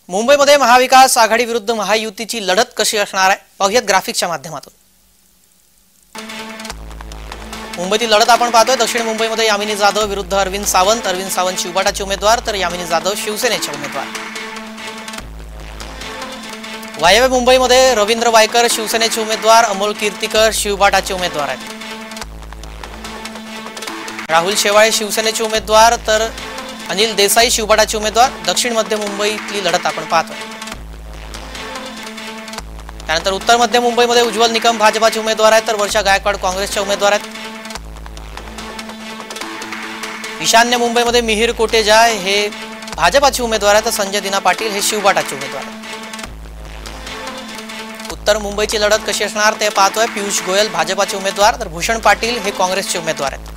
मुंबईमध्ये महाविकास आघाडी विरुद्ध महायुतीची लढत कशी असणार आहे पाहूयात ग्राफिक्सच्या माध्यमातून। मुंबईतील लढत आपण पाहतोय। दक्षिण मुंबईमध्ये यामिनी जाधव विरुद्ध अरविंद सावंत शिवबाटाचे उमेदवार तर यामिनी जाधव शिवसेनेचे उमेदवार। वायव्य मुंबईमध्ये रवींद्र वायकर शिवसेनेचे उमेदवार, अमोल कीर्तिकर शिवबाटाचे उमेदवार आहेत। राहुल शेवाळे शिवसेनेचे उमेदवार तर अनिल देसाई शिवबाटाचे उमेदवार। दक्षिण मध्य मुंबईतली लढत आपण पाहतोय। त्यानंतर उत्तर मध्य मुंबईमध्ये उज्ज्वल निकम भाजपाचे उमेदवार आहेत तर वर्षा गायकवाड काँग्रेसचे उमेदवार आहेत। ईशान्य मुंबईमध्ये मिहिर कोटेजा हे भाजपाचे उमेदवार आहेत तर संजय दिना पाटील हे शिवबाटाचे उमेदवार आहेत। उत्तर मुंबईची लढत कशी असणार ते पाहतोय। पियुष गोयल भाजपाचे उमेदवार तर भूषण पाटील हे काँग्रेसचे उमेदवार आहेत।